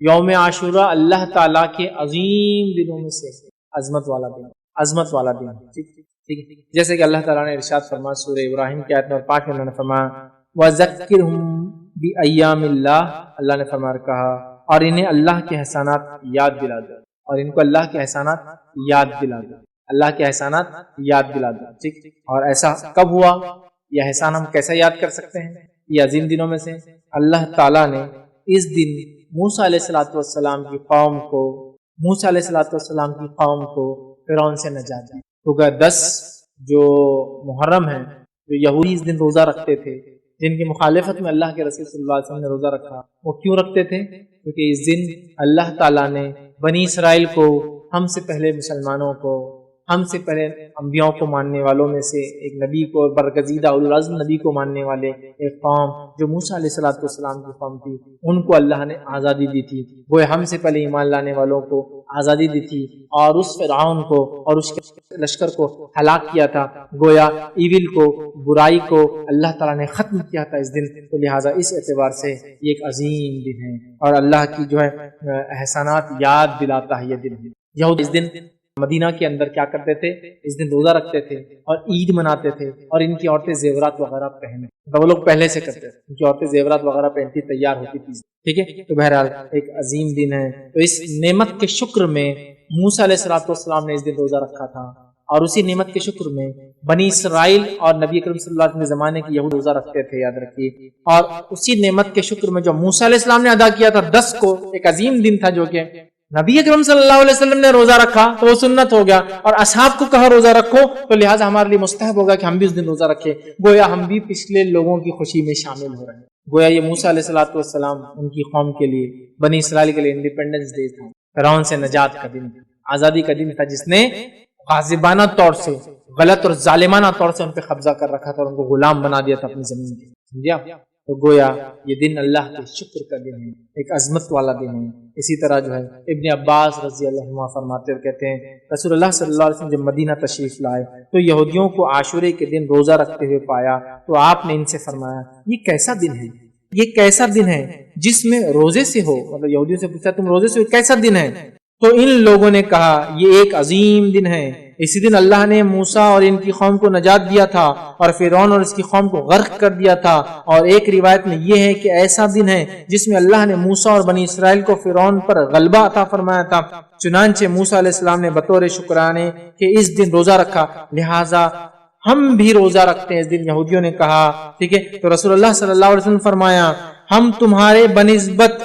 یوم عاشورہ اللہ تعالیٰ کے عظیم دنوں میں سے عظمت والا دن، عظمت والا دن، ٹھیک ہے، جیسے کہ اللہ تعالیٰ نے ارشاد فرمایا سورہ ابراہیم کی آیت نمبر 5 میں، انہوں نے فرمایا وَذَكِّرْهُمْ بِأَيَّامِ اللَّهِ، اللہ نے فرمایا کہا اور انہیں اللہ کے احسانات یاد دلا دو، اور ان کو اللہ کے احسانات یاد دلا دو، اللہ کے احسانات یاد دلا دو، ٹھیک۔ اور ایسا کب ہوا؟ یہ احسان ہم کیسے یاد کر سکتے ہیں؟ یہ عظیم دنوں میں سے اللہ تعالیٰ نے اس دن موسیٰ علیہ السلام کی قوم کو فرعون سے نجات دی، کیونکہ 10 جو محرم ہے، جو یہودی اس دن روزہ رکھتے تھے، جن کی مخالفت میں اللہ کے رسول صلی اللہ علیہ وسلم نے روزہ رکھا، وہ کیوں رکھتے تھے؟ کیونکہ اس دن اللہ تعالیٰ نے بنی اسرائیل کو، ہم سے پہلے مسلمانوں کو، ہم سے پہلے انبیاء کو ماننے والوں میں سے ایک نبی کو، برگزیدہ اولو العزم نبی کو ماننے والے ایک قوم جو موسیٰ علیہ السلام کی قوم تھی، ان کو اللہ نے آزادی دی تھی، وہ ہم سے پہلے ایمان لانے والوں کو آزادی دی تھی، اور اس فرعون کو اور اس کے لشکر کو ہلاک کیا تھا، گویا ایول کو، برائی کو اللہ تعالیٰ نے ختم کیا تھا اس دن، تو لہٰذا اس اعتبار سے یہ ایک عظیم دن ہے، اور اللہ کی جو ہے احسانات یاد دلاتا ہے یہ دن۔ یہود اس دن مدینہ کے اندر کیا کرتے تھے؟ اس دن روزہ رکھتے تھے اور عید مناتے تھے، اور ان کی عورتیں زیورات وغیرہ پہنے، وہ لوگ پہلے سے کرتے تھے، ان کی عورتیں زیورات وغیرہ پہنتی تیار ہوتی تھی، ٹھیک ہے۔ تو بہرحال ایک عظیم دن ہے، تو اس نعمت کے شکر میں موسیٰ علیہ السلام نے اس دن روزہ رکھا تھا، اور اسی نعمت کے شکر میں بنی اسرائیل اور نبی کریم صلی اللہ علیہ وسلم کے زمانے کے یہود روزہ رکھتے تھے، یاد رکھیے، اور اسی نعمت کے شکر میں جو موسیٰ علیہ السلام نے ادا کیا تھا 10 کو، ایک عظیم دن تھا جو کہ نبی اکرم صلی اللہ علیہ وسلم نے روزہ رکھا تو وہ سنت ہو گیا، اور اصحاب کو کہا روزہ رکھو، تو لہٰذا ہمارے لیے مستحب ہوگا کہ ہم بھی اس دن روزہ رکھیں، گویا ہم بھی پچھلے لوگوں کی خوشی میں شامل ہو رہے ہیں، گویا یہ موسیٰ علیہ السلام ان کی قوم کے لیے، بنی اسرائیل کے لیے انڈیپینڈنس ڈے تھا، فرعون سے نجات کا دن تھا، آزادی کا دن تھا، جس نے غاصبانہ طور سے، غلط اور ظالمانہ طور سے ان پہ قبضہ کر رکھا تھا اور ان کو غلام بنا دیا تھا اپنی زمین پہ، سمجھا؟ تو گویا یہ دن اللہ کے شکر کا دن ہے، ایک عظمت والا دن ہے۔ اسی طرح جو ہے ابن عباس رضی اللہ عنہ فرماتے اور کہتے ہیں رسول اللہ صلی اللہ علیہ وسلم جب مدینہ تشریف لائے تو یہودیوں کو عاشورے کے دن روزہ رکھتے ہوئے پایا، تو آپ نے ان سے فرمایا یہ کیسا دن ہے، یہ کیسا دن ہے جس میں روزے سے ہو، مطلب یہودیوں سے پوچھا تم روزے سے ہو، کیسا دن ہے؟ تو ان لوگوں نے کہا یہ ایک عظیم دن ہے، اسی دن اللہ نے موسیٰ اور ان کی قوم کو نجات دیا تھا اور فرعون اور اس کی قوم کو غرق کر دیا تھا، اور ایک روایت میں یہ ہے کہ ایسا دن ہے جس میں اللہ نے موسیٰ اور بنی اسرائیل کو فرعون پر غلبہ عطا فرمایا تھا، چنانچہ موسیٰ علیہ السلام نے بطور شکرانے کہ اس دن روزہ رکھا، لہٰذا ہم بھی روزہ رکھتے ہیں اس دن، یہودیوں نے کہا، ٹھیک ہے۔ تو رسول اللہ صلی اللہ علیہ وسلم فرمایا ہم تمہارے بنسبت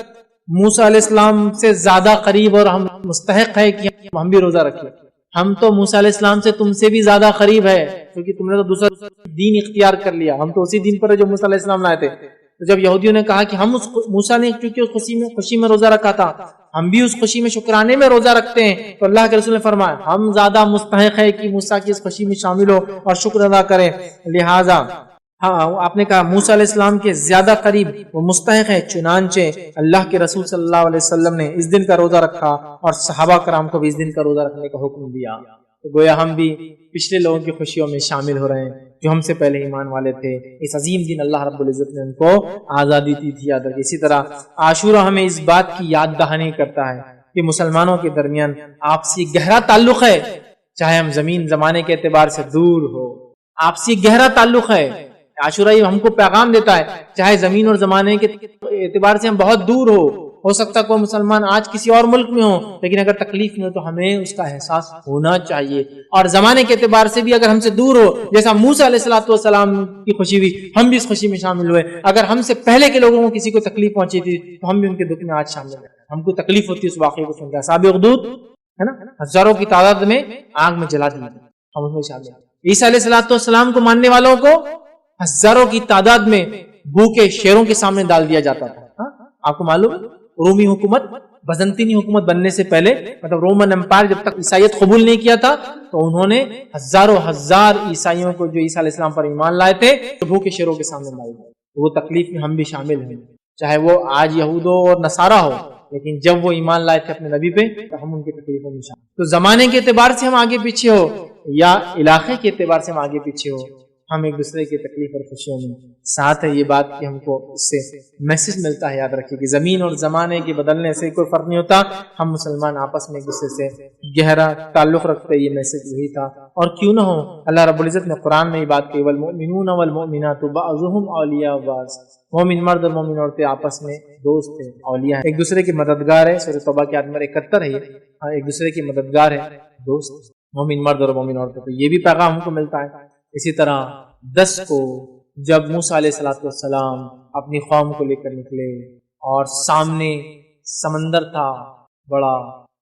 موسیٰ علیہ السلام سے زیادہ قریب اور ہم مستحق ہے کہ ہم بھی روزہ رکھیں، ہم تو موسیٰ علیہ السلام سے تم سے بھی زیادہ قریب ہے، کیونکہ تم نے تو دوسرا دین اختیار کر لیا، ہم تو اسی دین پر ہے جو موسیٰ علیہ السلام لائے تھے۔ تو جب یہودیوں نے کہا کہ ہم اس موسیٰ نے چونکہ اس خوشی میں روزہ رکھا تھا، ہم بھی اس خوشی میں شکرانے میں روزہ رکھتے ہیں، تو اللہ کے رسول نے فرمایا ہم زیادہ مستحق ہے کہ موسیٰ کی اس خوشی میں شامل ہو اور شکر ادا کریں، لہٰذا آپ نے کہا موسیٰ علیہ السلام کے زیادہ قریب وہ مستحق ہے، چنانچہ اللہ کے رسول صلی اللہ علیہ وسلم نے اس دن کا روزہ رکھا اور صحابہ کرام کو بھی اس دن کا روزہ رکھنے کا حکم دیا، تو گویا ہم بھی پچھلے لوگوں کی خوشیوں میں شامل ہو رہے ہیں جو ہم سے پہلے ایمان والے تھے، اس عظیم دن اللہ رب العزت نے ان کو آزادی دی تھی، یاد رکھیں۔ اسی طرح عاشورہ ہمیں اس بات کی یاد دہانی کرتا ہے کہ مسلمانوں کے درمیان آپسی گہرا تعلق ہے، چاہے ہم زمین زمانے کے اعتبار سے دور ہو، آپسی گہرا تعلق ہے، عاشورہ یہ ہم کو پیغام دیتا ہے، چاہے زمین اور زمانے کے اعتبار سے ہم بہت دور ہو سکتا کوئی مسلمان آج کسی اور ملک میں ہو، لیکن اگر تکلیف میں ہو تو ہمیں اس کا احساس ہونا چاہیے، اور زمانے کے اعتبار سے بھی اگر ہم سے دور ہو، جیسا موسیٰ علیہ السلام کی خوشی ہوئی ہم بھی اس خوشی میں شامل ہوئے، اگر ہم سے پہلے کے لوگوں کو کسی کو تکلیف پہنچی تھی تو ہم بھی ان کے دکھ میں آج شامل ہیں، ہم کو تکلیف ہوتی ہے اس واقعے کو سن کے، اصحاب اخدود ہے نا، ہزاروں کی تعداد میں آگ میں جلا دیا، ہم اس میں شامل ہیں۔ عیسیٰ علیہ السلام کو ماننے والوں کو ہزاروں کی تعداد میں بھوکے شیروں کے سامنے ڈال دیا جاتا تھا، آپ کو معلوم ہے رومی حکومت، بزنطینی حکومت بننے سے پہلے، مطلب رومن امپائر جب تک عیسائیت قبول نہیں کیا تھا تو انہوں نے ہزاروں ہزار عیسائیوں کو جو عیسیٰ علیہ السلام پر ایمان لائے تھے تو بھوکے شیروں کے سامنے ڈال دیا، وہ تکلیف میں ہم بھی شامل ہیں، چاہے وہ آج یہود اور نصارہ ہو، لیکن جب وہ ایمان لائے تھے اپنے نبی پہ تو ہم ان کی تکلیفوں میں شامل۔ تو زمانے کے اعتبار سے ہم آگے پیچھے ہو یا علاقے کے اعتبار سے ہم آگے پیچھے ہو، ہم ایک دوسرے کی تکلیف اور خوشیوں میں ساتھ ہے. یہ بات کہ ہم کو اس سے میسج ملتا ہے. یاد رکھیے کہ زمین اور زمانے کے بدلنے سے کوئی فرق نہیں ہوتا. ہم مسلمان آپس میں ایک دوسرے سے گہرا تعلق رکھتے. یہ میسج وہی تھا. اور کیوں نہ ہو, اللہ رب العزت نے قرآن میں یہ بات کہی, والمؤمنون والمؤمنات بعضهم اولیاء بعض. مومن مرد اور مومن عورتیں آپس میں دوست ہیں, اولیاء ہیں, ایک دوسرے کے مددگار ہے. سورۃ توبہ کی آیت نمبر 71 ہے یہ, ایک دوسرے کے مددگار ہے, دوست مومن مرد اور مومن عورتیں. تو یہ بھی پیغام ہم کو ملتا ہے. اسی طرح 10 کو جب موسیٰ علیہ السلام اپنی قوم کو لے کر نکلے اور سامنے سمندر تھا بڑا,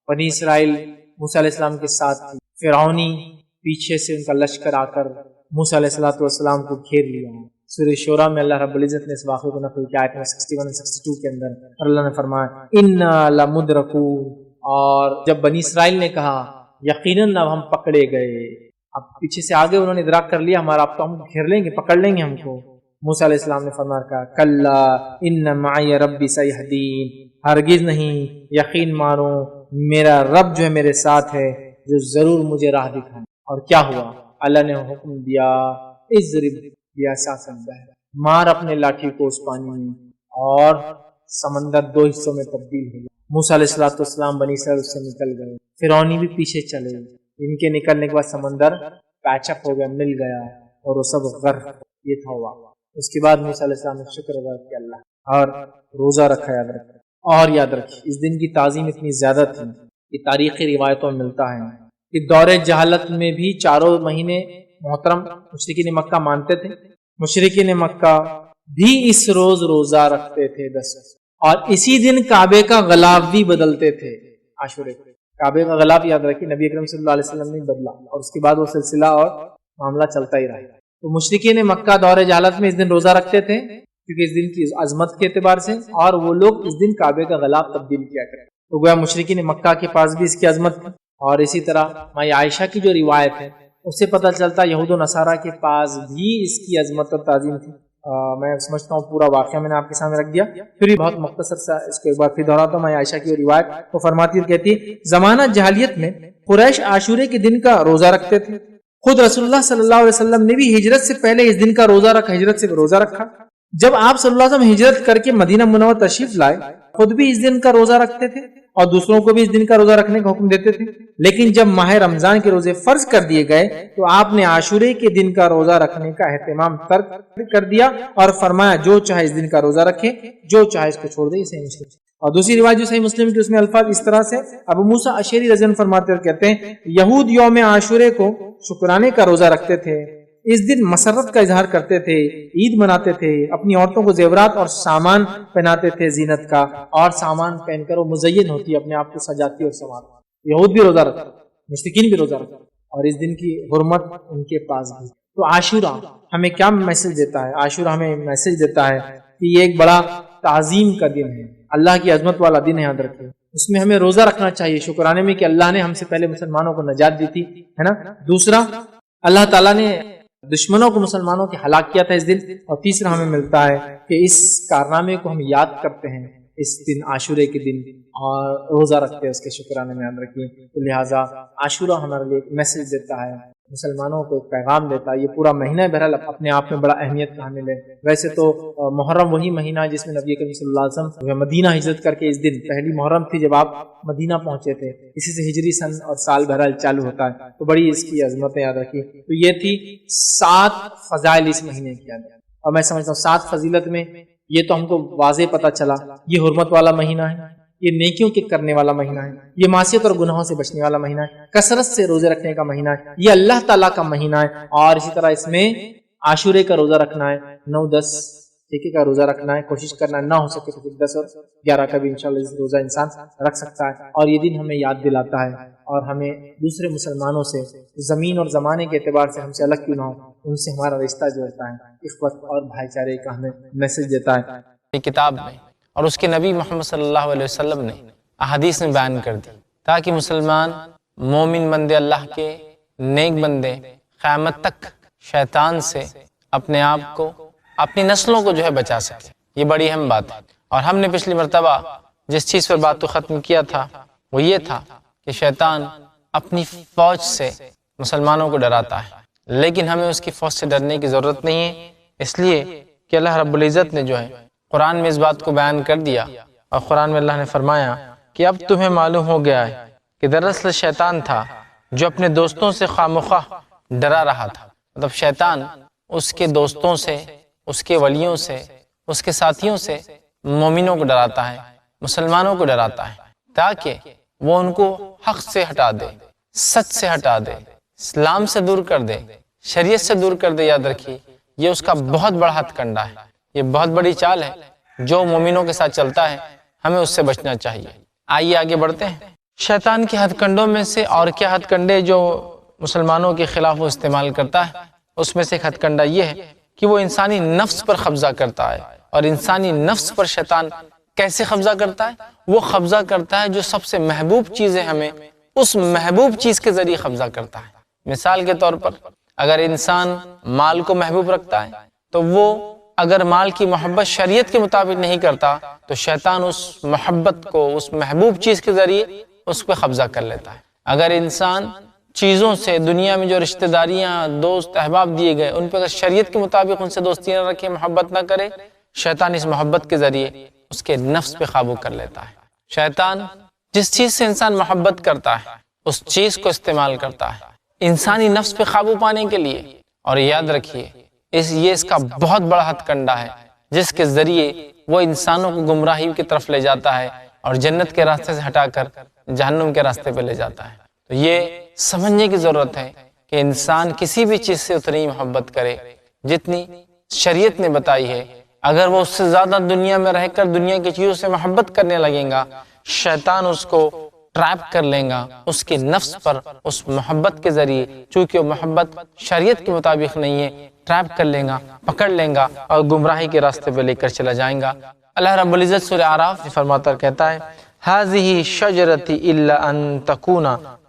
بنی اسرائیل موسیٰ علیہ السلام کے ساتھ تھی, فرعونی پیچھے سے ان کا لشکر آ کر موسیٰ علیہ السلام کو گھیر لیا. سورہ شورا میں اللہ رب العزت نے اس واقعے کو نقل کیا آیت 61 اور 62 کے اندر, اور اللہ نے فرمایا انا لمدرکون. اور جب بنی اسرائیل نے کہا یقیناً اب ہم پکڑے گئے, اب پیچھے سے آگے انہوں نے ادراک کر لیا ہمارا, اب تو ہم گھیر لیں گے, پکڑ لیں گے ہم کو. موسیٰ علیہ السلام نے فرمایا کہا کلا ان معی ربی سیہدین, ہرگز نہیں, یقین مانو میرا رب جو ہے میرے ساتھ ہے, جو ضرور مجھے راہ دکھائے. اور کیا ہوا, اللہ نے حکم دیا اضرب بعصاک البحر, مار اپنے لاٹھی کو اس پانی میں, اور سمندر 2 حصوں میں تبدیل ہو گیا. موسیٰ علیہ السلام بنی اسرائیل اس سے نکل گئے, فرعونی بھی پیچھے چلے. ان کے نکلنے کے بعد سمندر پیچ اپ ہو گیا, مل گیا, اور وہ سب غرق. یہ تھا ہوا. اس کے بعد موسیٰ علیہ السلام نے شکر ادا کیا اللہ, اور روزہ رکھا. یاد رکھا. اور یاد رکھیے اس دن کی تعظیم اتنی زیادہ تھی کہ تاریخی روایتوں میں ملتا ہے کہ دور جہالت میں بھی 4 مہینے محترم مشرکین مکہ مانتے تھے. مشرکین مکہ بھی اس روز روزہ رکھتے تھے 10, اور اسی دن کعبے کا غلاف بھی بدلتے تھے. عاشورے کعبے کا غلاف یاد رکھیے نبی اکرم صلی اللہ علیہ وسلم نے بدلا, اور اس کے بعد وہ سلسلہ اور معاملہ چلتا ہی رہا. تو مشرکین مکہ دور جہالت میں اس دن روزہ رکھتے تھے کیونکہ اس دن کی عظمت کے اعتبار سے, اور وہ لوگ اس دن کعبے کا غلاف تبدیل کیا کرتے. تو گویا مشرکین مکہ کے پاس بھی اس کی عظمت تھی. اور اسی طرح مائی عائشہ کی جو روایت ہے اس سے پتہ چلتا یہود و نصارہ کے پاس بھی اس کی عظمت اور تعظیم تھی. میں سمجھتا ہوں پورا واقعہ میں نے آپ کے سامنے رکھ دیا. پھر بھی بہت مختصر سا اس کو ایک بار پھر دہراتا ہوں. میں عائشہ کی روایت وہ فرماتی اور کہتی ہے زمانہ جاہلیت میں قریش عاشورے کے دن کا روزہ رکھتے تھے. خود رسول اللہ صلی اللہ علیہ وسلم نے بھی ہجرت سے پہلے اس دن کا روزہ رکھا, ہجرت سے روزہ رکھا. جب آپ صلی اللہ علیہ وسلم ہجرت کر کے مدینہ منورہ تشریف لائے, خود بھی اس دن کا روزہ رکھتے تھے اور دوسروں کو بھی اس دن کا روزہ رکھنے کا حکم دیتے تھے. لیکن جب ماہ رمضان کے روزے فرض کر دیے گئے تو آپ نے عاشورے کے دن کا روزہ رکھنے کا اہتمام ترک کر دیا اور فرمایا جو چاہے اس دن کا روزہ رکھے, جو چاہے اس کو چھوڑ دے. صحیح مسلم. اور دوسری روایت جو صحیح مسلم کی اس میں الفاظ اس طرح سے ابو موسیٰ اشعری رضی اللہ عنہ فرماتے اور کہتے ہیں یہود یوم عاشورے کو شکرانے کا روزہ رکھتے تھے. اس دن مسرت کا اظہار کرتے تھے, عید مناتے تھے, اپنی عورتوں کو زیورات اور سامان پہناتے تھے زینت کا, اور سامان پہن کر وہ مزین ہوتی, اپنے آپ کو سجاتی اور سنوارتی. یہود بھی روزہ رکھتے, مشرکین بھی روزہ رکھتے, اور اس دن کی حرمت ان کے پاس بھی. تو عاشورہ ہمیں کیا میسج دیتا ہے؟ عاشورہ ہمیں میسج دیتا ہے کہ یہ ایک بڑا تعظیم کا دن ہے, اللہ کی عظمت والا دن ہے. یاد رکھیں اس میں ہمیں روزہ رکھنا چاہیے شکرانے میں کہ اللہ نے ہم سے پہلے مسلمانوں کو نجات دی تھی, ہے نا. دوسرا, اللہ تعالیٰ نے دشمنوں کو مسلمانوں کے ہلاک کیا تھا اس دن. اور تیسرا ہمیں ملتا ہے کہ اس کارنامے کو ہم یاد کرتے ہیں اس دن عاشورے کے دن, اور روزہ رکھتے ہیں اس کے شکرانے میں. یاد رکھیے تو لہٰذا عاشورہ ہمارے لیے ایک میسج دیتا ہے, مسلمانوں کو ایک پیغام دیتا ہے. یہ پورا مہینہ بہرحال اپنے آپ میں بڑا اہمیت کا حامل ہے. ویسے تو محرم وہی مہینہ ہے جس میں نبی کریم صلی اللہ علیہ وسلم مدینہ ہجرت کر کے اس دن پہلی محرم تھی جب آپ مدینہ پہنچے تھے. اسی سے ہجری سن اور سال بہرحال چالو ہوتا ہے. تو بڑی اس کی عظمت یاد رکھیے. تو یہ تھی 7 فضائل اس مہینے کی. اور میں سمجھتا ہوں 7 فضیلت میں یہ تو ہم کو واضح پتہ چلا, یہ حرمت والا مہینہ ہے, یہ نیکیوں کے کرنے والا مہینہ ہے, یہ معصیت اور گناہوں سے بچنے والا مہینہ ہے, کثرت سے روزے رکھنے کا مہینہ ہے, یہ اللہ تعالیٰ کا مہینہ ہے. اور اسی طرح اس میں عاشورے کا روزہ رکھنا ہے, 9-10 ٹھیکے کا روزہ رکھنا ہے, کوشش کرنا ہے, نہ ہو سکے تو پھر 10 اور 11 کا بھی انشاءاللہ روزہ انسان رکھ سکتا ہے. اور یہ دن ہمیں یاد دلاتا ہے اور ہمیں دوسرے مسلمانوں سے زمین اور زمانے کے اعتبار سے ہم سے الگ کیوں نہ ہو, ان سے ہمارا رشتہ جو ہوتا ہے اخوت اور بھائی چارے کا ہمیں میسج دیتا ہے. کتاب میں اور اس کے نبی محمد صلی اللہ علیہ وسلم نے احادیث میں بیان کر دی تاکہ مسلمان مومن بندے, اللہ کے نیک بندے قیامت تک شیطان سے اپنے آپ کو, اپنی نسلوں کو جو ہے بچا سکے. یہ بڑی اہم بات ہے. اور ہم نے پچھلی مرتبہ جس چیز پر بات کو ختم کیا تھا وہ یہ تھا کہ شیطان اپنی فوج سے مسلمانوں کو ڈراتا ہے. لیکن ہمیں اس کی فوج سے ڈرنے کی ضرورت نہیں ہے، اس لیے کہ اللہ رب العزت نے جو ہے قرآن میں اس بات کو بیان کر دیا، اور قرآن میں اللہ نے فرمایا کہ اب تمہیں معلوم ہو گیا ہے کہ دراصل شیطان تھا جو اپنے دوستوں سے خواہ ڈرا رہا تھا۔ مطلب شیطان اس کے دوستوں سے، اس کے ولیوں سے، اس کے ساتھیوں سے مومنوں کو ڈراتا ہے، مسلمانوں کو ڈراتا ہے، تاکہ وہ ان کو حق سے ہٹا دے، سچ سے ہٹا دے، اسلام سے دور کر دے، شریعت سے دور کر دے۔ یاد رکھیے یہ اس کا بہت بڑا ہتھ کنڈا ہے، یہ بہت بڑی چال ہے جو مومنوں کے ساتھ چلتا ہے، ہمیں اس سے بچنا چاہیے۔ آئیے آگے بڑھتے ہیں۔ شیطان کے ہتھ کنڈوں میں سے اور کیا ہتھ کنڈے جو مسلمانوں کے خلاف وہ استعمال کرتا ہے، اس میں سے ایک ہتھ کنڈا یہ ہے کہ وہ انسانی نفس پر قبضہ کرتا ہے۔ اور انسانی نفس پر شیطان کیسے قبضہ کرتا ہے؟ وہ قبضہ کرتا ہے جو سب سے محبوب چیز ہے ہمیں، اس محبوب چیز کے ذریعے قبضہ کرتا ہے۔ مثال کے طور پر اگر انسان مال کو محبوب رکھتا ہے تو وہ اگر مال کی محبت شریعت کے مطابق نہیں کرتا تو شیطان اس محبت کو، اس محبوب چیز کے ذریعے اس پہ قبضہ کر لیتا ہے۔ اگر انسان چیزوں سے، دنیا میں جو رشتہ داریاں، دوست احباب دیے گئے، ان پہ اگر شریعت کے مطابق ان سے دوستی نہ رکھے، محبت نہ کرے، شیطان اس محبت کے ذریعے اس کے نفس پہ قابو کر لیتا ہے۔ شیطان جس چیز سے انسان محبت کرتا ہے اس چیز کو استعمال کرتا ہے انسانی نفس پہ قابو پانے کے لیے۔ اور یاد رکھیے یہ اس کا بہت بڑا ہتھ کنڈا ہے جس کے ذریعے وہ انسانوں کو گمراہی کی طرف لے جاتا ہے اور جنت کے راستے سے ہٹا کر جہنم کے راستے پہ لے جاتا ہے۔ تو یہ سمجھنے کی ضرورت ہے کہ انسان کسی بھی چیز سے اتنی محبت کرے جتنی شریعت نے بتائی ہے۔ اگر وہ اس سے زیادہ دنیا میں رہ کر دنیا کی چیزوں سے محبت کرنے لگے گا، شیطان اس کو ٹریپ کر لے گا اس کے نفس پر، اس محبت کے ذریعے، چونکہ وہ محبت شریعت کے مطابق نہیں ہے، ٹریپ کر لے گا، پکڑ لے گا اور گمراہی کے راستے پہ لے کر چلا جائیں گا۔ اللہ رب العزت سورہ اعراف میں فرماتا اور کہتا ہے هذه شجرتی الا ان تکون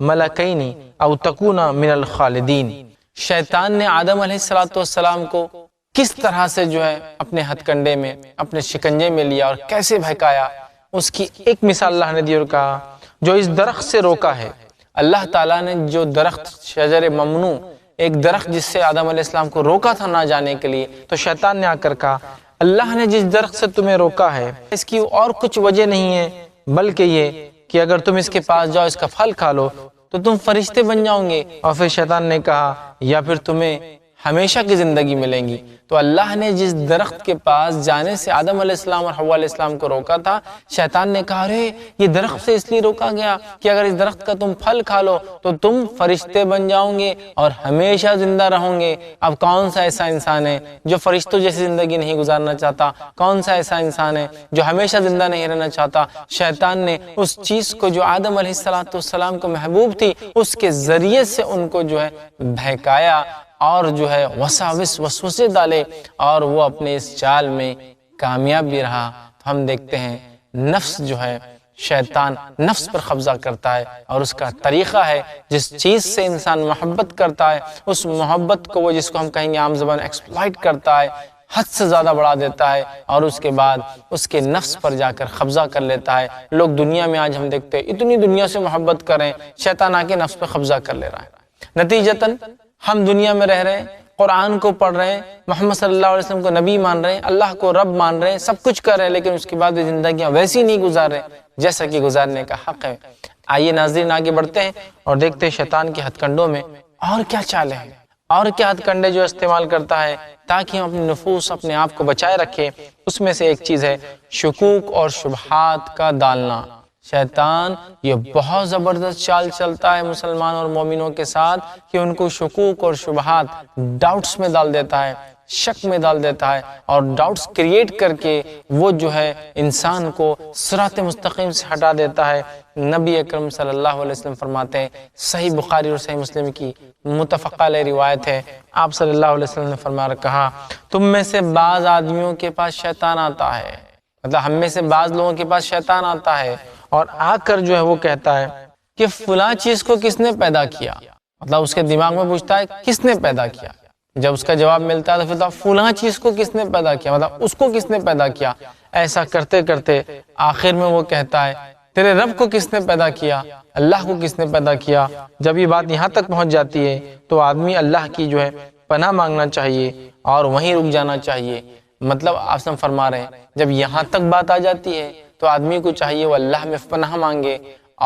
ملکین او تکون من الخالدین۔ شیطان نے آدم علیہ السلام کو کس طرح سے جو ہے اپنے ہتھ کنڈے میں، اپنے شکنجے میں لیا اور کیسے بہکایا، اس کی ایک مثال اللہ نے دی اور کہا جو اس درخت سے روکا ہے۔ اللہ تعالیٰ نے جو درخت شجر ممنوع، ایک درخت جس سے آدم علیہ السلام کو روکا تھا نہ جانے کے لیے، تو شیطان نے آ کر کہا اللہ نے جس درخت سے تمہیں روکا ہے اس کی اور کچھ وجہ نہیں ہے بلکہ یہ کہ اگر تم اس کے پاس جاؤ، اس کا پھل کھا لو تو تم فرشتے بن جاؤ گے۔ اور پھر شیطان نے کہا یا پھر تمہیں ہمیشہ کی زندگی ملیں گی۔ تو اللہ نے جس درخت کے پاس جانے سے آدم علیہ السلام اور حوا علیہ السلام کو روکا تھا، شیطان نے کہا ارے یہ درخت سے اس لیے روکا گیا کہ اگر اس درخت کا تم پھل کھا لو تو تم فرشتے بن جاؤ گے اور ہمیشہ زندہ رہو گے۔ اب کون سا ایسا انسان ہے جو فرشتوں جیسی زندگی نہیں گزارنا چاہتا؟ کون سا ایسا انسان ہے جو ہمیشہ زندہ نہیں رہنا چاہتا؟ شیطان نے اس چیز کو جو آدم علیہ السلام کو محبوب تھی اس کے ذریعے سے ان کو جو ہے بہکایا اور جو ہے وسوسے ڈالے، اور وہ اپنے اس چال میں کامیاب بھی رہا۔ تو ہم دیکھتے ہیں نفس جو ہے، شیطان نفس پر قبضہ کرتا ہے اور اس کا طریقہ ہے جس چیز سے انسان محبت کرتا ہے اس محبت کو وہ، جس کو ہم کہیں گے عام زبان ایکسپلائٹ کرتا ہے، حد سے زیادہ بڑھا دیتا ہے اور اس کے بعد اس کے نفس پر جا کر قبضہ کر لیتا ہے۔ لوگ دنیا میں آج ہم دیکھتے ہیں اتنی دنیا سے محبت کریں، شیطان آ کے نفس پر قبضہ کر لے رہا ہے۔ نتیجتاً ہم دنیا میں رہ رہے ہیں، قرآن کو پڑھ رہے ہیں، محمد صلی اللہ علیہ وسلم کو نبی مان رہے ہیں، اللہ کو رب مان رہے ہیں، سب کچھ کر رہے ہیں، لیکن اس کے بعد زندگیاں ویسی نہیں گزار رہے جیسا کہ گزارنے کا حق ہے۔ آئیے ناظرین آگے بڑھتے ہیں اور دیکھتے ہیں شیطان کے ہتھ کنڈوں میں اور کیا چالیں ہیں اور کیا ہتھ کنڈے جو استعمال کرتا ہے تاکہ ہم اپنی نفوس، اپنے آپ کو بچائے رکھیں۔ اس میں سے ایک چیز ہے شکوک اور شبہات کا ڈالنا۔ شیطان یہ بہت زبردست چال چلتا ہے مسلمان اور مومنوں کے ساتھ کہ ان کو شکوک اور شبہات، ڈاؤٹس میں ڈال دیتا ہے، شک میں ڈال دیتا ہے اور ڈاؤٹس کریٹ کر کے وہ جو ہے انسان کو صراط مستقیم سے ہٹا دیتا ہے۔ نبی اکرم صلی اللہ علیہ وسلم فرماتے ہیں، صحیح بخاری اور صحیح مسلم کی متفق علیہ روایت ہے، آپ صلی اللہ علیہ وسلم نے فرمایا کہا تم میں سے بعض آدمیوں کے پاس شیطان آتا ہے، مطلب ہم میں سے بعض لوگوں کے پاس شیطان آتا ہے اور آ کر جو ہے وہ کہتا ہے کہ فلاں چیز کو کس نے پیدا کیا، مطلب اس کے دماغ میں پوچھتا ہے کس نے پیدا کیا۔ جب اس کا جواب ملتا ہے تو پھر فلاں چیز کو کس نے پیدا کیا، مطلب اس کو کس نے پیدا کیا۔ ایسا کرتے کرتے آخر میں وہ کہتا ہے تیرے رب کو کس نے پیدا کیا، اللہ کو کس نے پیدا کیا۔ جب یہ بات یہاں تک پہنچ جاتی ہے تو آدمی اللہ کی جو ہے پناہ مانگنا چاہیے اور وہیں رک جانا چاہیے۔ مطلب آپ سے فرما رہے ہیں جب یہاں تک بات آ جاتی ہے تو آدمی کو چاہیے وہ اللہ میں پناہ مانگے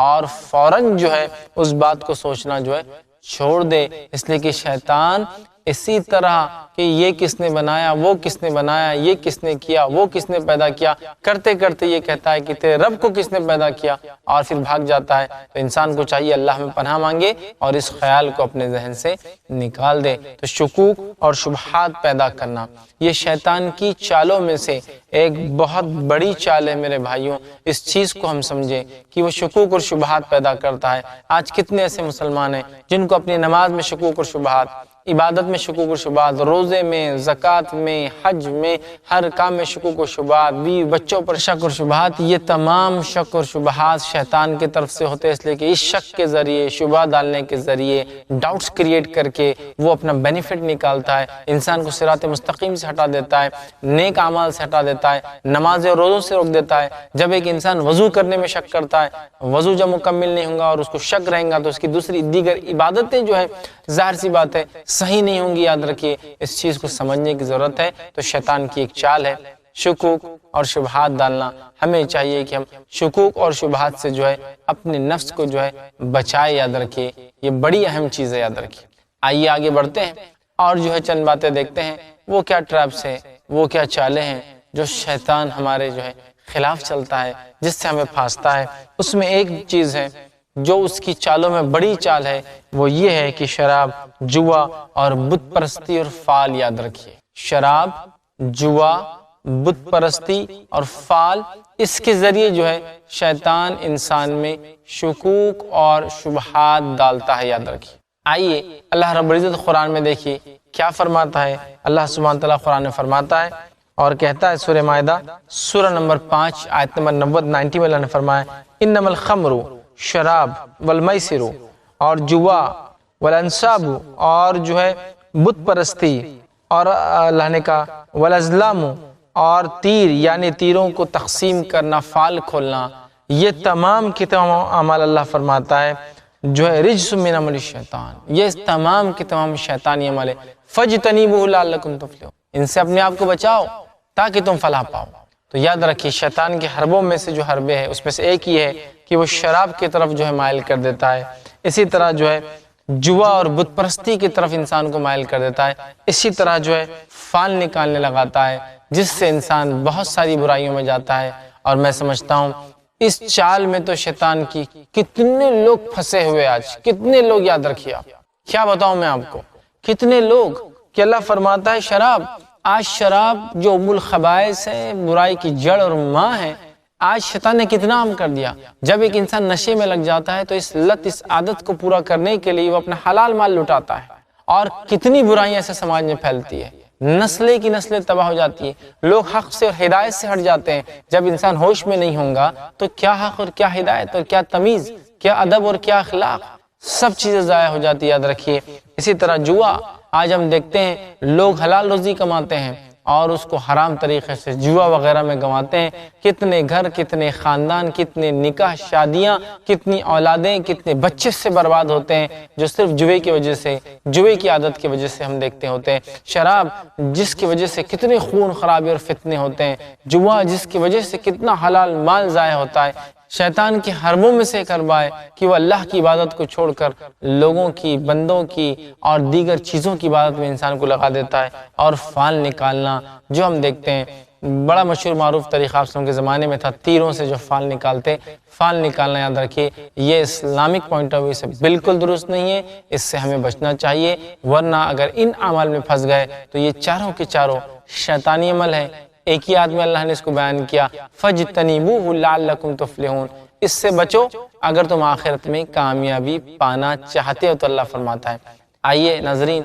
اور فوراً جو ہے اس بات کو سوچنا جو ہے چھوڑ دے، اس لیے کہ شیطان اسی طرح کہ یہ کس نے بنایا، وہ کس نے بنایا، یہ کس نے کیا، وہ کس نے پیدا کیا، کرتے کرتے یہ کہتا ہے کہ تیرے رب کو کس نے پیدا کیا اور پھر بھاگ جاتا ہے۔ تو انسان کو چاہیے اللہ میں پناہ مانگے اور اس خیال کو اپنے ذہن سے نکال دے۔ تو شکوک اور شبہات پیدا کرنا یہ شیطان کی چالوں میں سے ایک بہت بڑی چال ہے میرے بھائیوں۔ اس چیز کو ہم سمجھیں کہ وہ شکوک اور شبہات پیدا کرتا ہے۔ آج کتنے ایسے مسلمان ہیں جن کو اپنی نماز میں شکوک اور شبہات، عبادت میں شکوک و شبہات، روزے میں، زکوٰۃ میں، حج میں، ہر کام میں شکوک و شبہات، بیوی بچوں پر شک اور شبہات، یہ تمام شک اور شبہات شیطان کی طرف سے ہوتے ہیں، اس لیے کہ اس شک کے ذریعے، شبہ ڈالنے کے ذریعے، ڈاؤٹس کریٹ کر کے وہ اپنا بینیفٹ نکالتا ہے، انسان کو صراط مستقیم سے ہٹا دیتا ہے، نیک اعمال سے ہٹا دیتا ہے، نماز اور روزوں سے روک دیتا ہے۔ جب ایک انسان وضو کرنے میں شک کرتا ہے، وضو جب مکمل نہیں ہوگا اور اس کو شک رہیں گا تو اس کی دوسری دیگر عبادتیں جو ہے ظاہر سی بات ہے صحیح نہیں ہوں گی۔ یاد رکھیے اس چیز کو سمجھنے کی ضرورت ہے۔ تو شیطان کی ایک چال ہے شکوک اور شبہات ڈالنا۔ ہمیں چاہیے کہ ہم شکوک اور شبہات سے جو ہے اپنے نفس کو جو ہے بچائے۔ یاد رکھیے یہ بڑی اہم چیز ہے، یاد رکھیے۔ آئیے آگے بڑھتے ہیں اور جو ہے چند باتیں دیکھتے ہیں وہ کیا ٹریپس ہے، وہ کیا چالیں ہیں جو شیطان ہمارے جو ہے خلاف چلتا ہے، جس سے ہمیں پھانستا ہے۔ اس میں ایک چیز ہے جو اس کی چالوں میں بڑی چال ہے، وہ یہ ہے کہ شراب، جوا اور بت پرستی اور فال۔ یاد رکھیے شراب، جوا، بت پرستی اور فال، اس کے ذریعے جو ہے شیطان انسان میں شکوک اور شبہات ڈالتا ہے۔ یاد رکھیے۔ آئیے اللہ رب العزت قرآن میں دیکھیے کیا فرماتا ہے۔ اللہ سبحانہ تعالیٰ قرآن میں فرماتا ہے اور کہتا ہے سورہ مائدہ سورہ نمبر 5 آیت نمبر 90 میں اللہ نے فرمایا انما الخمر شراب والمیسر، اور جوا والانصاب، اور جو ہے بت پرستی، اور اللہ نے کہا والازلام، اور تیر یعنی تیروں کو تقسیم کرنا، فال کھولنا، یہ تمام کے تمام اعمال اللہ فرماتا ہے جو ہے رجس من عمل الشیطان، یہ تمام کے تمام شیطانی عمل ہے۔ فاجتنبوہ لعلکم تفلحون، ان سے اپنے آپ کو بچاؤ تاکہ تم فلاح پاؤ۔ تو یاد رکھیے شیطان کے حربوں میں سے جو حربے ہے اس میں سے ایک یہ ہے کہ وہ شراب کی طرف جو ہے مائل کر دیتا ہے، اسی طرح جو ہے جوا اور بت پرستی کی طرف انسان کو مائل کر دیتا ہے، اسی طرح جو ہے فال نکالنے لگاتا ہے جس سے انسان بہت ساری برائیوں میں جاتا ہے۔ اور میں سمجھتا ہوں اس چال میں تو شیطان کی کتنے لوگ پھنسے ہوئے، آج کتنے لوگ، یاد رکھیے آپ کیا بتاؤں میں آپ کو، کتنے لوگ کہ اللہ فرماتا ہے شراب، آج شراب جو ام الخبائث ہے، برائی کی جڑ اور ماں ہے، آج شیطان نے کتنا عام کر دیا۔ جب ایک انسان نشے میں لگ جاتا ہے تو اس لت، اس عادت کو پورا کرنے کے لیے وہ اپنا حلال مال لٹاتا ہے، اور کتنی برائیاں سے سماج میں پھیلتی ہے، نسلیں کی نسلیں تباہ ہو جاتی ہیں، لوگ حق سے اور ہدایت سے ہٹ جاتے ہیں۔ جب انسان ہوش میں نہیں ہوگا تو کیا حق اور کیا ہدایت اور کیا تمیز، کیا ادب اور کیا اخلاق، سب چیزیں ضائع ہو جاتی ہے۔ یاد رکھیے اسی طرح جوا، آج ہم دیکھتے ہیں لوگ حلال روزی کماتے ہیں اور اس کو حرام طریقے سے جوا وغیرہ میں گنواتے ہیں۔ کتنے گھر، کتنے خاندان، کتنے نکاح، شادیاں، کتنی اولادیں، کتنے بچے سے برباد ہوتے ہیں جو صرف جوے کی وجہ سے، جوے کی عادت کی وجہ سے ہم دیکھتے ہوتے ہیں۔ شراب جس کی وجہ سے کتنے خون خرابے اور فتنے ہوتے ہیں، جوا جس کی وجہ سے کتنا حلال مال ضائع ہوتا ہے۔ شیطان کے حربوں میں سے ایک حربہ ہے کہ وہ اللہ کی عبادت کو چھوڑ کر لوگوں کی، بندوں کی اور دیگر چیزوں کی عبادت میں انسان کو لگا دیتا ہے۔ اور فال نکالنا جو ہم دیکھتے ہیں، بڑا مشہور معروف طریقہ آپ کے زمانے میں تھا، تیروں سے جو فال نکالتے، فال نکالنا یاد رکھیے یہ اسلامک پوائنٹ آف ویو سے بالکل درست نہیں ہے، اس سے ہمیں بچنا چاہیے، ورنہ اگر ان اعمال میں پھنس گئے تو یہ چاروں کے چاروں شیطانی عمل ہے۔ ایک ہی آدمی اللہ نے اس کو بیان کیا فَاجْتَنِبُوهُ لَعَلَّكُمْ تُفْلِحُونَ، اس سے بچو اگر تم آخرت میں کامیابی پانا چاہتے ہو تو اللہ فرماتا ہے۔ آئیے ناظرین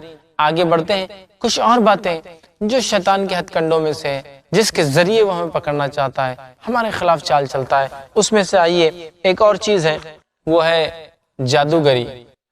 آگے بڑھتے ہیں، کچھ اور باتیں جو شیطان کے ہتھ کنڈوں میں سے جس کے ذریعے وہ ہمیں پکڑنا چاہتا ہے، ہمارے خلاف چال چلتا ہے، اس میں سے آئیے ایک اور چیز ہے، وہ ہے جادوگری۔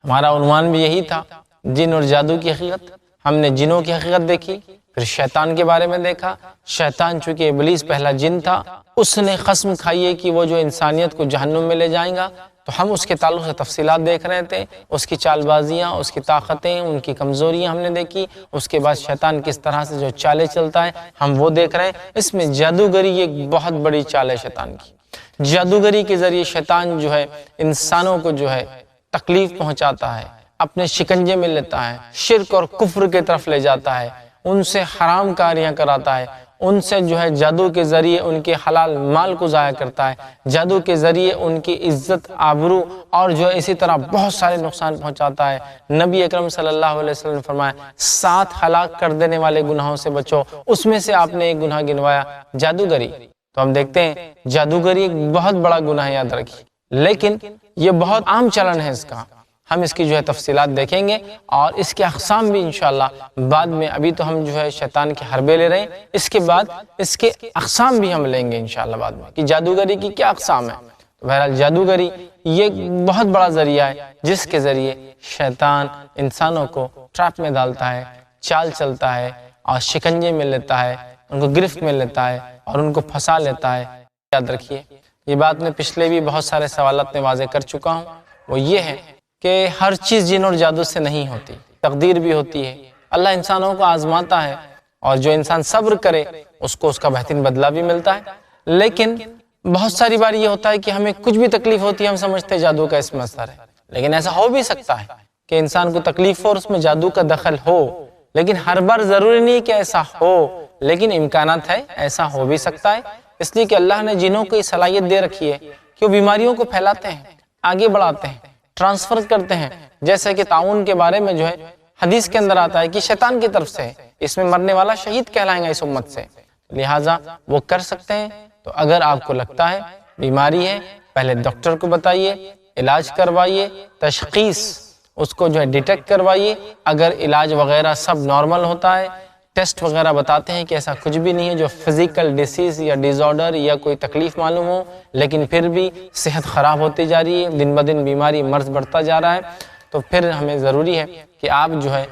ہمارا عنوان بھی یہی تھا، جن اور جادو کی حقیقت۔ ہم نے جنوں کی حقیقت دیکھی، پھر شیطان کے بارے میں دیکھا، شیطان چونکہ ابلیس پہلا جن تھا، اس نے قسم کھائی ہے کہ وہ جو انسانیت کو جہنم میں لے جائیں گا، تو ہم اس کے تعلق سے تفصیلات دیکھ رہے تھے، اس کی چال بازیاں، اس کی طاقتیں، ان کی کمزوریاں ہم نے دیکھی، اس کے بعد شیطان کس طرح سے جو چالیں چلتا ہے ہم وہ دیکھ رہے ہیں۔ اس میں جادوگری ایک بہت بڑی چال ہے شیطان کی۔ جادوگری کے ذریعے شیطان جو ہے انسانوں کو جو ہے تکلیف پہنچاتا ہے، اپنے شکنجے میں لیتا ہے، شرک اور کفر کی طرف لے جاتا ہے، ان سے حرام کاریاں کراتا ہے، ان سے جو ہے جادو کے ذریعے ان کے حلال مال کو ضائع کرتا ہے، جادو کے ذریعے ان کی عزت، آبرو اور جو ہے اسی طرح بہت سارے نقصان پہنچاتا ہے۔ نبی اکرم صلی اللہ علیہ وسلم نے فرمایا 7 ہلاک کر دینے والے گناہوں سے بچو، اس میں سے آپ نے ایک گناہ گنوایا جادوگری۔ تو ہم دیکھتے ہیں جادوگری ایک بہت بڑا گناہ ہے، یاد رکھیے، لیکن یہ بہت عام چلن ہے اس کا۔ ہم اس کی جو ہے تفصیلات دیکھیں گے اور اس کے اقسام بھی انشاءاللہ بعد میں، ابھی تو ہم جو ہے شیطان کے حربے لے رہے ہیں، اس کے بعد اس کے اقسام بھی ہم لیں گے انشاءاللہ بعد میں کہ جادوگری کی کیا اقسام ہے۔ تو بہرحال جادوگری یہ بہت بڑا ذریعہ ہے جس کے ذریعے شیطان انسانوں کو ٹریپ میں ڈالتا ہے، چال چلتا ہے اور شکنجے میں لیتا ہے، ان کو گرفت میں لیتا ہے اور ان کو پھنسا لیتا ہے۔ یاد رکھیے یہ بات میں پچھلے بھی بہت سارے سوالات میں واضح کر چکا ہوں، وہ یہ ہے کہ ہر چیز جن اور جادو سے نہیں ہوتی، تقدیر بھی ہوتی ہے۔ اللہ انسانوں کو آزماتا ہے اور جو انسان صبر کرے اس کو اس کا بہترین بدلہ بھی ملتا ہے، لیکن بہت ساری بار یہ ہوتا ہے کہ ہمیں کچھ بھی تکلیف ہوتی ہے ہم سمجھتے ہیں جادو کا اس میں اثر ہے، لیکن ایسا ہو بھی سکتا ہے کہ انسان کو تکلیف ہو اور اس میں جادو کا دخل ہو، لیکن ہر بار ضروری نہیں کہ ایسا ہو، لیکن امکانات ہے ایسا ہو بھی سکتا ہے، اس لیے کہ اللہ نے جنوں کو یہ صلاحیت دے رکھی ہے کہ وہ بیماریوں کو پھیلاتے ہیں، آگے بڑھاتے ہیں، ٹرانسفر کرتے ہیں، جیسے کہ تعاون کے بارے میں جو ہے حدیث کے اندر آتا ہے کہ شیطان کی طرف سے اس میں مرنے والا شہید کہلائیں گا اس امت سے، لہٰذا وہ کر سکتے ہیں۔ تو اگر آپ کو لگتا ہے بیماری ہے، پہلے ڈاکٹر کو بتائیے، علاج کروائیے، تشخیص اس کو جو ہے ڈیٹیکٹ کروائیے، اگر علاج وغیرہ سب نارمل ہوتا ہے، ٹیسٹ وغیرہ بتاتے ہیں کہ ایسا کچھ بھی نہیں ہے جو فزیکل ڈیسیز یا ڈیز آرڈر یا کوئی تکلیف معلوم ہو، لیکن پھر بھی صحت خراب ہوتی جا رہی ہے، دن بدن بیماری مرض بڑھتا جا رہا ہے، تو پھر ہمیں ضروری ہے کہ آپ جو ہے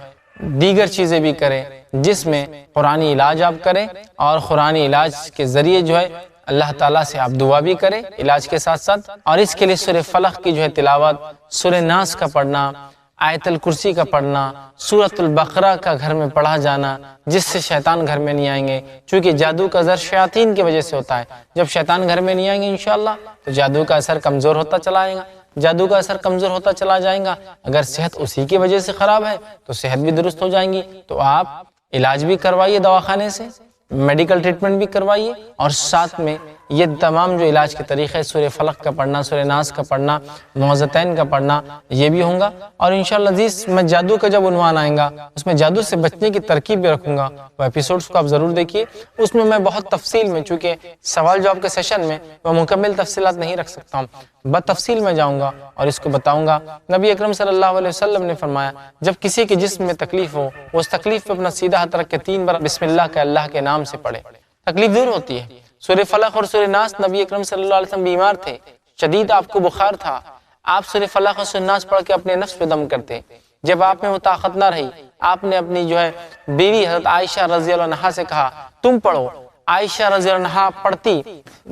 دیگر چیزیں بھی کریں، جس میں قرآنی علاج آپ کریں اور قرآنی علاج کے ذریعے جو ہے اللہ تعالیٰ سے آپ دعا بھی کریں علاج کے ساتھ ساتھ، اور اس کے لیے سورہ فلق کی جو ہے تلاوت، سورہ ناس کا پڑھنا، آیت الکرسی کا پڑھنا، سورۃ البقرہ کا گھر میں پڑھا جانا، جس سے شیطان گھر میں نہیں آئیں گے، چونکہ جادو کا اثر شیاطین کی وجہ سے ہوتا ہے۔ جب شیطان گھر میں نہیں آئیں گے انشاءاللہ تو جادو کا اثر کمزور ہوتا چلا جائے گا، جادو کا اثر کمزور ہوتا چلا جائے گا۔ اگر صحت اسی کی وجہ سے خراب ہے تو صحت بھی درست ہو جائیں گی، تو آپ علاج بھی کروائیے دواخانے سے، میڈیکل ٹریٹمنٹ بھی کروائیے، اور ساتھ میں یہ تمام جو علاج کے طریقے، سورہ فلق کا پڑھنا، سورہ ناس کا پڑھنا، معوذتین کا پڑھنا، یہ بھی ہوں گا۔ اور انشاءاللہ عزیز میں جادو کا جب عنوان آئیں گا اس میں جادو سے بچنے کی ترکیب بھی رکھوں گا، وہ ایپیسوڈز کو آپ ضرور دیکھیے، اس میں بہت تفصیل میں، چونکہ سوال جواب کے سیشن میں میں مکمل تفصیلات نہیں رکھ سکتا ہوں، بتفصیل میں جاؤں گا اور اس کو بتاؤں گا۔ نبی اکرم صلی اللہ علیہ وسلم نے فرمایا جب کسی کے جسم میں تکلیف ہو، وہ اس تکلیف پہ اپنا سیدھا ہاتھ رکھ کے 3 بار بسم اللہ کے، اللہ کے نام سے پڑھے، تکلیف دور ہوتی ہے۔ سورہ فلق اور سورہ ناس، نبی اکرم صلی اللہ علیہ وسلم بیمار تھے، شدید آپ کو بخار تھا، آپ سورہ فلق اور سورہ ناس پڑھ کے اپنے نفس پہ دم کرتے۔ جب آپ میں وہ طاقت نہ رہی، آپ نے اپنی جو ہے بیوی حضرت عائشہ رضی اللہ عنہا سے کہا تم پڑھو، عائشہ رضی اللہ عنہا پڑھتی،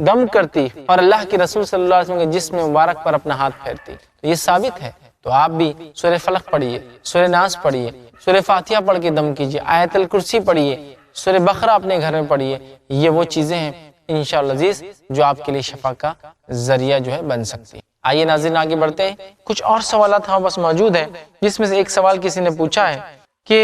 دم کرتی اور اللہ کے رسول صلی اللہ علیہ وسلم کے جسم مبارک پر اپنا ہاتھ پھیرتی، تو یہ ثابت ہے۔ تو آپ بھی سورہ فلق پڑھیے، سورہ ناس پڑھیے، سورہ فاتحہ پڑھ کے دم کیجیے، آیت الکرسی پڑھیے، سورہ بقرہ اپنے گھر میں پڑھیے، یہ وہ چیزیں ہیں انشاءاللہ عزیز جو آپ کے لیے شفا کا ذریعہ جو ہے بن سکتی ہے۔ آئیے ناظرین آگے بڑھتے ہیں، کچھ اور سوالات ہمارے پاس موجود ہیں، جس میں سے ایک سوال کسی نے پوچھا ہے کہ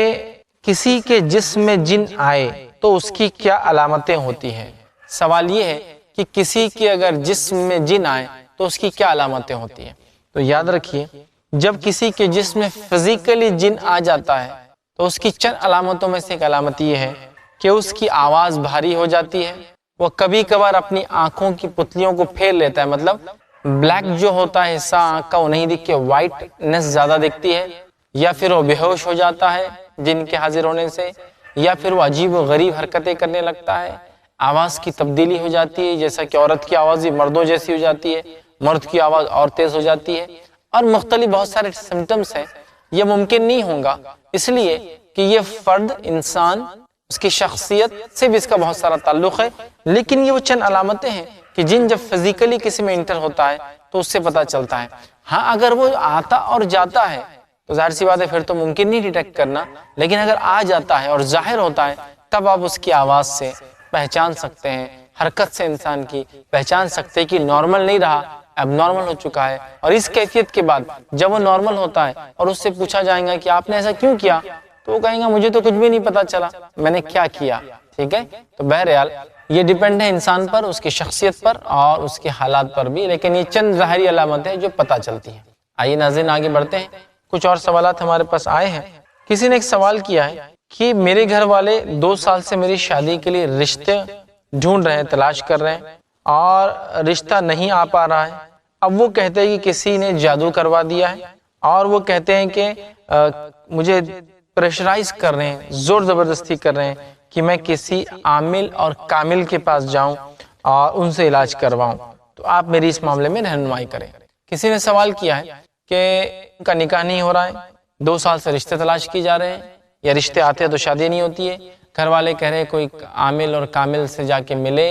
کسی کے جسم میں جن آئے تو اس کی کیا علامتیں ہوتی ہیں؟ سوال یہ ہے کہ کسی کے اگر جسم میں جن آئے تو اس کی کیا علامتیں ہوتی ہیں؟ تو یاد رکھیے جب کسی کے جسم میں فزیکلی جن آ جاتا ہے تو اس کی چند علامتوں میں سے ایک علامت یہ ہے کہ اس کی آواز بھاری ہو جاتی ہے، وہ کبھی کبھار اپنی آنکھوں کی پتلیوں کو پھیر لیتا ہے، مطلب بلیک جو ہوتا ہے حصہ آنکھ کا وہ نہیں دکھ کے وائٹنس زیادہ دکھتی ہے، یا پھر وہ بے ہوش ہو جاتا ہے جن کے حاضر ہونے سے، یا پھر وہ عجیب و غریب حرکتیں کرنے لگتا ہے، آواز کی تبدیلی ہو جاتی ہے، جیسا کہ عورت کی آواز بھی مردوں جیسی ہو جاتی ہے، مرد کی آواز اور تیز ہو جاتی ہے، اور مختلف بہت سارے سمٹمز ہیں۔ یہ ممکن نہیں ہوگا اس لیے کہ یہ فرد انسان اس کی شخصیت سے بھی اس کا بہت سارا تعلق ہے، لیکن یہ وہ چند علامتیں ہیں کہ جن جب فزیکلی کسی میں انٹر ہوتا ہے تو اس سے پتہ چلتا ہے۔ ہاں اگر وہ آتا اور جاتا ہے تو ظاہر سی بات ہے پھر تو ممکن نہیں ڈیٹیکٹ کرنا، لیکن اگر آ جاتا ہے اور ظاہر ہوتا ہے تب آپ اس کی آواز سے پہچان سکتے ہیں، حرکت سے انسان کی پہچان سکتے ہیں کہ نارمل نہیں رہا، اب نارمل ہو چکا ہے۔ اور اس کیفیت کے بعد جب وہ نارمل ہوتا ہے اور اس سے پوچھا جائے گا کہ آپ نے ایسا کیوں کیا، تو وہ کہیں گا مجھے تو کچھ بھی نہیں پتا چلا میں نے کیا کیا۔ ٹھیک ہے، تو بہرحال یہ ڈیپینڈ ہے انسان پر، اس کی شخصیت پر اور اس کے حالات پر بھی، لیکن یہ چند ظاہری علامتیں ہیں جو پتہ چلتی ہیں۔ آئیے ناظرین آگے بڑھتے ہیں، کچھ اور سوالات ہمارے پاس آئے ہیں۔ کسی نے ایک سوال کیا ہے کہ میرے گھر والے 2 سال سے میری شادی کے لیے رشتے ڈھونڈ رہے ہیں، تلاش کر رہے ہیں اور رشتہ نہیں آ پا رہا ہے۔ اب وہ کہتے ہیں کہ کسی نے جادو کروا دیا ہے، اور وہ کہتے ہیں کہ مجھے پریشرائز کر رہے ہیں، زور زبردستی کر رہے ہیں کہ میں کسی عامل اور کامل کے پاس جاؤں اور ان سے علاج کرواؤں، تو آپ میری اس معاملے میں رہنمائی کریں۔ کسی نے سوال کیا ہے کہ ان کا نکاح نہیں ہو رہا ہے، 2 سال سے رشتے تلاش کی جا رہے ہیں، یا رشتے آتے ہیں تو شادی نہیں ہوتی ہے، گھر والے کہہ رہے ہیں کوئی عامل اور کامل سے جا کے ملے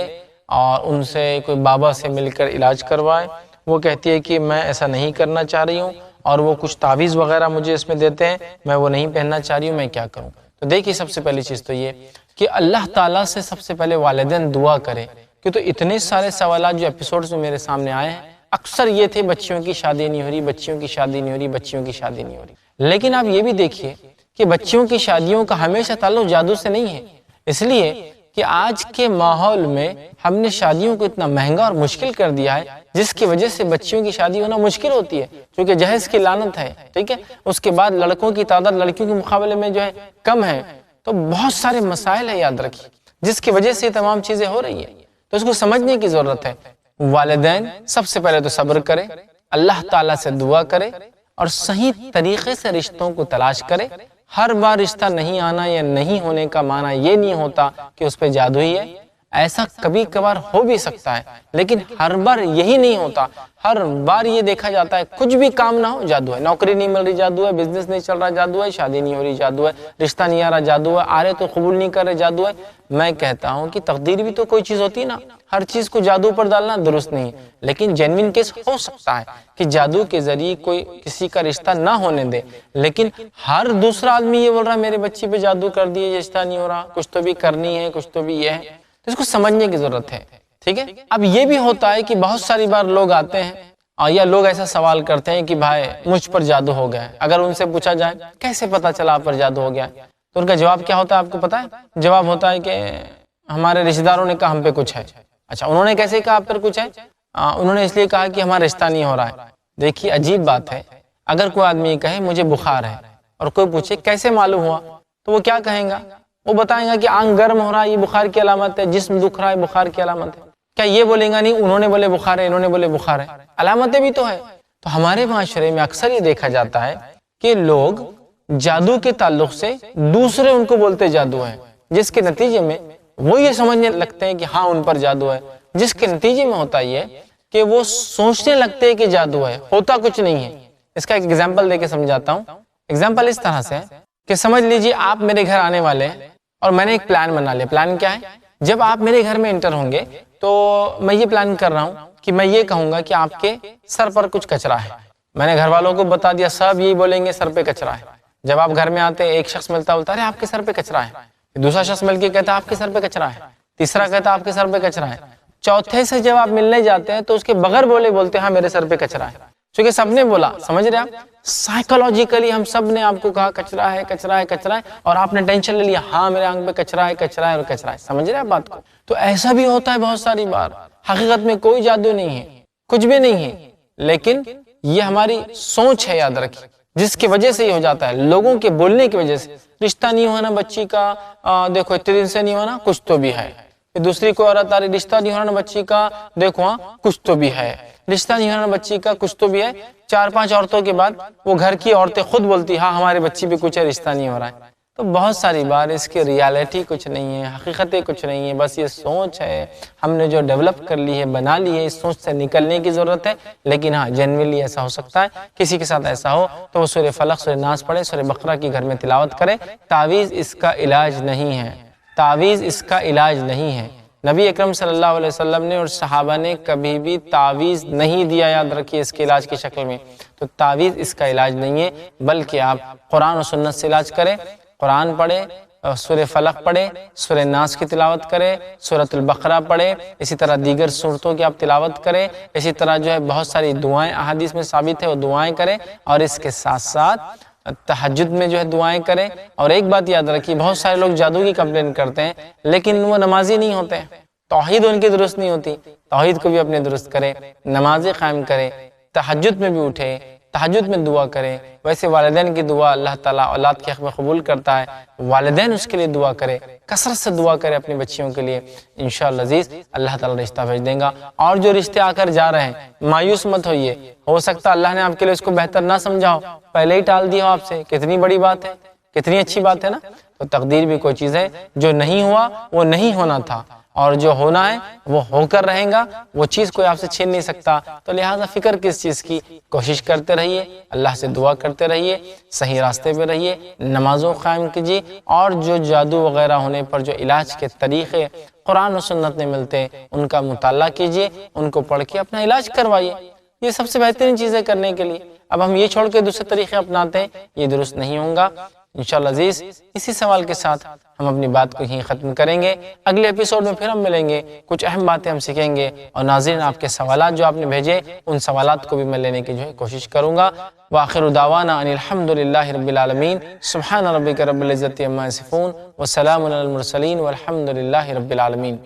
اور ان سے کوئی بابا سے مل کر علاج کروائے۔ وہ کہتی ہے کہ میں ایسا نہیں کرنا چاہ رہی ہوں، اور وہ کچھ تعویذ وغیرہ مجھے اس میں دیتے ہیں، میں وہ نہیں پہننا چاہ رہی ہوں، میں کیا کروں؟ تو دیکھیے سب سے پہلی چیز تو یہ کہ اللہ تعالیٰ سے سب سے پہلے والدین دعا کرے، کہ تو اتنے سارے سوالات جو ایپیسوڈز میں میرے سامنے آئے ہیں اکثر یہ تھے بچیوں کی شادی نہیں ہو رہی، بچیوں کی شادی نہیں ہو رہی، بچیوں کی شادی نہیں ہو رہی۔ لیکن آپ یہ بھی دیکھیے کہ بچیوں کی شادیوں کا ہمیشہ تعلق جادو سے نہیں ہے، اس لیے کہ آج کے ماحول میں ہم نے شادیوں کو اتنا مہنگا اور مشکل کر دیا ہے، جس کی وجہ سے بچیوں کی شادی ہونا مشکل ہوتی ہے، کیونکہ جہیز کی لعنت ہے۔ ٹھیک ہے، اس کے بعد لڑکوں کی تعداد لڑکیوں کے مقابلے میں جو ہے کم ہے، تو بہت سارے مسائل ہیں یاد رکھیے، جس کی وجہ سے تمام چیزیں ہو رہی ہیں، تو اس کو سمجھنے کی ضرورت ہے۔ والدین سب سے پہلے تو صبر کرے، اللہ تعالیٰ سے دعا کرے اور صحیح طریقے سے رشتوں کو تلاش کرے۔ ہر بار رشتہ نہیں آنا یا نہیں ہونے کا معنی یہ نہیں ہوتا کہ اس پہ جادو ہی ہے، ایسا کبھی کبھار ہو بھی سکتا ہے، لیکن ہر بار یہی نہیں ہوتا۔ ہر بار یہ دیکھا جاتا ہے کچھ بھی کام نہ ہو جادو ہے، نوکری نہیں مل رہی جادو ہے، بزنس نہیں چل رہا جادو ہے، شادی نہیں ہو رہی جادو ہے، رشتہ نہیں آ رہا جادو ہے، آ رہے تو قبول نہیں کر رہے جادو ہے۔ میں کہتا ہوں کہ تقدیر بھی تو کوئی چیز ہوتی ہے نا، ہر چیز کو جادو پر ڈالنا درست نہیں ہے، لیکن جینوین کیس ہو سکتا ہے کہ جادو کے ذریعے کوئی کسی کا رشتہ نہ ہونے دے، لیکن ہر دوسرا آدمی یہ بول رہا ہے میرے بچی پہ جادو کر دیے، رشتہ نہیں ہو رہا، کچھ تو بھی کرنی ہے، کچھ تو بھی یہ ہے، تو اس کو سمجھنے کی ضرورت ہے۔ ٹھیک ہے، اب یہ بھی ہوتا ہے کہ بہت ساری بار لوگ آتے ہیں اور یا لوگ ایسا سوال کرتے ہیں کہ بھائی مجھ پر جادو ہو گیا ہے۔ اگر ان سے پوچھا جائے کیسے پتا چلا آپ پر جادو ہو گیا ہے، تو ان کا جواب کیا ہوتا ہے آپ کو پتا ہے؟ جواب ہوتا ہے کہ ہمارے رشتہ داروں نے کہا ہم پہ کچھ ہے۔ اچھا، انہوں نے کیسے کہا آپ پر کچھ ہے؟ انہوں نے اس لیے کہا کہ ہمارا رشتہ نہیں ہو رہا ہے۔ دیکھیے عجیب بات ہے، اگر کوئی آدمی کہے مجھے بخار ہے اور کوئی پوچھے کیسے معلوم ہوا، تو وہ کیا کہیں گا؟ وہ بتائیں گا کہ آنکھ گرم ہو رہا ہے، یہ بخار کی علامت ہے، جسم دکھ رہا ہے، بخار کی علامت ہے۔ کیا یہ بولیں گا نہیں انہوں نے بولے بخار ہے، انہوں نے بولے بخار ہے، علامتیں بھی تو ہے۔ تو ہمارے معاشرے میں اکثر یہ دیکھا جاتا ہے کہ لوگ جادو کے تعلق سے دوسرے ان کو بولتے جادو ہے، جس کے نتیجے میں وہ یہ سمجھنے لگتے ہیں کہ ہاں ان پر جادو ہے، جس کے نتیجے میں ہوتا یہ کہ وہ سوچنے لگتے ہیں کہ جادو ہے، ہوتا کچھ نہیں ہے۔ اس کا ایک ایگزامپل دے کے سمجھاتا ہوں۔ ایگزامپل اس طرح سے ہے کہ سمجھ لیجئے آپ میرے گھر آنے والے ہیں اور میں نے ایک پلان بنا لیا۔ پلان کیا ہے؟ جب آپ میرے گھر میں انٹر ہوں گے تو میں یہ پلان کر رہا ہوں کہ میں یہ کہوں گا کہ آپ کے سر پر کچھ کچرا ہے۔ میں نے گھر والوں کو بتا دیا، سب یہی بولیں گے سر پہ کچرا ہے۔ جب آپ گھر میں آتے ایک شخص ملتا بولتا ہے آپ کے سر پہ کچرا ہے، دوسرا شخص مل کے کہتا آپ کے سر پہ کچرا ہے، تیسرا کہتا آپ کے سر پہ کچرا ہے، چوتھے سے جب آپ ملنے جاتے ہیں تو اس کے بغیر بولتے ہاں میرے سر پہ کچرا ہے، چونکہ سب نے بولا۔ سمجھ رہے آپ؟ سائیکولوجیکلی ہم سب نے آپ کو کہا کچرا ہے کچرا ہے کچرا ہے، اور آپ نے ٹینشن لے لیا ہاں میرے آنکھ پہ کچرا ہے کچرا ہے اور کچرا ہے۔ سمجھ رہے آپ بات کو؟ تو ایسا بھی ہوتا ہے بہت ساری بار، حقیقت میں کوئی جادو نہیں ہے، کچھ بھی نہیں ہے، لیکن یہ ہماری سوچ ہے، یاد رکھیے، جس کی وجہ سے یہ ہو جاتا ہے، لوگوں کے بولنے کی وجہ سے۔ رشتہ نہیں ہونا بچی کا، دیکھو اتنے دن سے نہیں ہونا، کچھ تو بھی ہے۔ دوسری کوئی عورت آ رہی، رشتہ نہیں ہونا بچی کا، دیکھو ہاں کچھ تو بھی ہے، رشتہ نہیں ہونا بچی کا، کچھ تو بھی ہے۔ 4-5 عورتوں کے بعد وہ گھر کی عورتیں خود بولتی ہاں ہمارے بچی بھی کچھ ہے، رشتہ نہیں ہو رہا ہے۔ تو بہت ساری بار اس کی ریالٹی کچھ نہیں ہے، حقیقتیں کچھ نہیں ہے، بس یہ سوچ ہے ہم نے جو ڈیولپ کر لی ہے، بنا لی ہے، اس سوچ سے نکلنے کی ضرورت ہے۔ لیکن ہاں جنرلی ایسا ہو سکتا ہے، کسی کے ساتھ ایسا ہو تو وہ سورہ فلق، سورہ ناس پڑھے، سورہ بقرہ کی گھر میں تلاوت کرے۔ تعویذ اس کا علاج نہیں ہے، تعویذ اس کا علاج نہیں ہے۔ نبی اکرم صلی اللہ علیہ وسلم نے اور صحابہ نے کبھی بھی تعویذ نہیں دیا، یاد رکھیے، اس کے علاج کی شکل میں۔ تو تعویذ اس کا علاج نہیں ہے، بلکہ آپ قرآن و سنت سے علاج کریں، قرآن پڑھیں، سورہ فلق پڑھیں، سورہ ناس کی تلاوت کریں، سورۃ البقرہ پڑھیں، اسی طرح دیگر سورتوں کی آپ تلاوت کریں، اسی طرح جو ہے بہت ساری دعائیں احادیث میں ثابت ہے وہ دعائیں کریں، اور اس کے ساتھ ساتھ تہجد میں جو ہے دعائیں کریں۔ اور ایک بات یاد رکھیے، بہت سارے لوگ جادو کی کمپلین کرتے ہیں لیکن وہ نمازی نہیں ہوتے ہیں، توحید ان کی درست نہیں ہوتی۔ توحید کو بھی اپنے درست کریں، نمازیں قائم کریں، تہجد میں بھی اٹھیں، تہجد میں دعا کریں۔ ویسے والدین کی دعا اللہ تعالیٰ اولاد کے حق میں قبول کرتا ہے، والدین اس کے لیے دعا کرے، کثرت سے دعا کرے اپنی بچیوں کے لیے، انشاءاللہ عزیز اللہ تعالیٰ رشتہ بھیج دیں گا۔ اور جو رشتے آ کر جا رہے ہیں، مایوس مت ہوئیے، ہو سکتا اللہ نے آپ کے لیے اس کو بہتر نہ سمجھا ہو، پہلے ہی ٹال دیا ہو آپ سے، کتنی بڑی بات ہے، کتنی اچھی بات ہے نا۔ تو تقدیر بھی کوئی چیز ہے، جو نہیں ہوا وہ نہیں ہونا تھا، اور جو ہونا ہے وہ ہو کر رہیں گا، وہ چیز کوئی آپ سے چھین نہیں سکتا۔ تو لہٰذا فکر کس چیز کی، کوشش کرتے رہیے، اللہ سے دعا کرتے رہیے، صحیح راستے پہ رہیے، نمازوں قائم کیجیے، اور جو جادو وغیرہ ہونے پر جو علاج کے طریقے قرآن و سنت میں ملتے ہیں ان کا مطالعہ کیجیے، ان کو پڑھ کے اپنا علاج کروائیے۔ یہ سب سے بہترین چیزیں کرنے کے لیے۔ اب ہم یہ چھوڑ کے دوسرے طریقے اپناتے ہیں، یہ درست نہیں ہوگا۔ انشاءاللہ عزیز اسی سوال کے ساتھ ہم اپنی بات کو یہیں ختم کریں گے۔ اگلے ایپیسوڈ میں پھر ہم ملیں گے، کچھ اہم باتیں ہم سیکھیں گے، اور ناظرین آپ کے سوالات جو آپ نے بھیجے ان سوالات کو بھی میں لینے کی جو ہے کوشش کروں گا۔ وآخر دعوانا ان الحمدللہ رب العالمین، سبحان ربک رب العزت عما یصفون، وسلام علی المرسلین، والحمدللہ رب العالمین۔